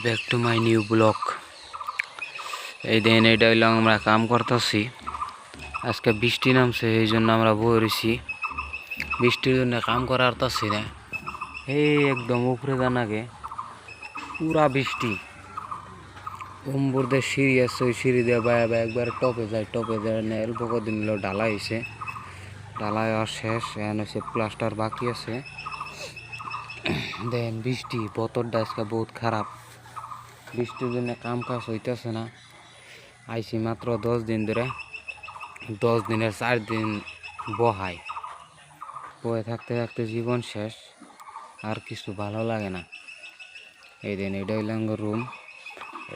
Back to my new blog. এই দিন এটা হইলো আমরা কাম করতেছি। আজকে বৃষ্টি নামছে, এই জন্য আমরা বইছি। বৃষ্টির জন্য কাম করা পারতাছি না। এই একদম উপরে জানাকে পুরা বৃষ্টি। ওম্বরদের সিঁড়ি আছে, ওই সিঁড়ি দিয়ে বায়া বায়া একবার টপে যায়। অল্প কদিন হলো ঢালাই হয়েছে, ঢালাই আর শেষ। এখন হচ্ছে প্লাস্টার বাকি আছে। দেন বৃষ্টি, বতরটা আজকে বহুত খারাপ। বৃষ্টির জন্য কাম কাজ হইতেছে না। আইসি মাত্র 10 দিন ধরে, 10 দিনের 4 দিন বয়ে থাকতে থাকতে জীবন শেষ। আর কিছু ভালো লাগে না। এই দিন এটা হইল রুম,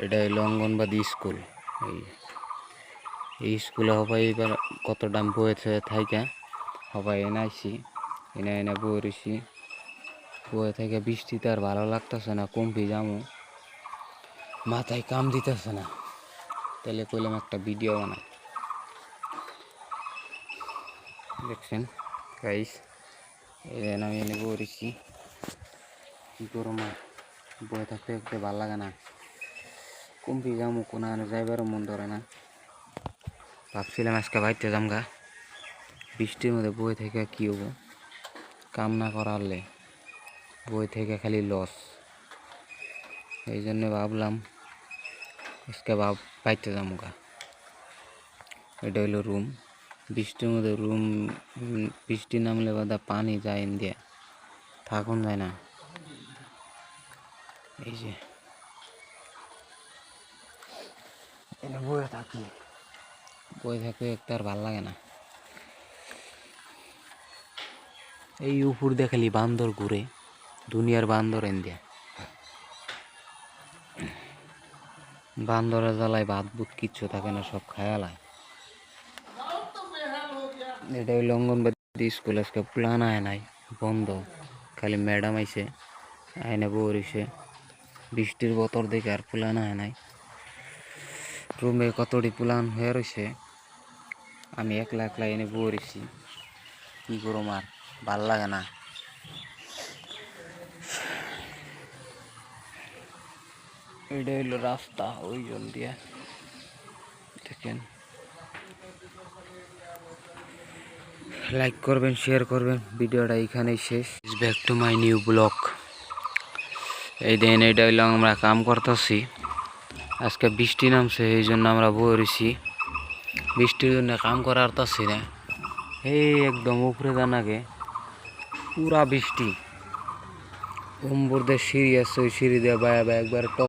এটা হইল অঙ্গনবাদী স্কুল। এই স্কুলে সবাই এবার কত দাম বয়ে থাইকা সবাই এনে আইসি, এনে বয়ে রয়েছি। বয়ে থেকে বৃষ্টিতে আর ভালো লাগতেছে না, কমপি যামো, মাথায় কাম দিতেছে না। তাহলে কইলাম একটা ভিডিও বানাই। দেখছেন গাইস, আমি এনে বলেছি কি গরম, বয়ে থাকতে থাকতে ভালো লাগে না। কমপি যামো, কোনো যাইবারও মন ধরে না। ভাবছিলাম আজকে বাইতে যামগা, বৃষ্টির মধ্যে বয়ে থেকে কি হবো, কাম না করালে বই থেকে খালি লস। এই জন্য ভাবলাম আজকে বাইতে যামগা। এটা হইলো রুম। বৃষ্টির মধ্যে রুম, বৃষ্টি নামলে বাদা পানি যায় দিয়ে থাকুন যায় না। এই যে বয়ে থাকি, বয়ে থাকতে একটা আর ভাল লাগে না। এই উপর দিয়ে খালি বান্দর ঘুরে, দুনিয়ার বান্দর দিয়া। বান্দরের জ্বালায় ভাত বুত কিচ্ছু থাকে না, সব খায়ালায়। এটা হইল অঙ্গনবাদী স্কুল। আজকে প্লান আয় নাই, বন্ধ। খালি ম্যাডাম আইছে, আইনে বইছে। বৃষ্টির বতর দেখে আর প্লান আয় নাই। রুমে কতটি প্লান হয়ে রয়েছে, আমি একলা একলা এনে বইছি। কি করম, আর ভাল লাগে না। এটা হইল রাস্তা, ওই জল দিয়ে দেখেন। লাইক করবেন, শেয়ার করবেন। ভিডিওটা এখানেই শেষ। Back to my new blog. এই দিন এটা হইলো আমরা কাম করতেছি। আজকে বৃষ্টি নামছে, এই জন্য আমরা বইছি। বৃষ্টির জন্য কাম করা পারতাছি না। এই একদম উপরে জানাকে পুরা বৃষ্টি। ওম্বরদের সিঁড়ি আছে, ওই সিঁড়ি দিয়ে বায়া বায়া একবার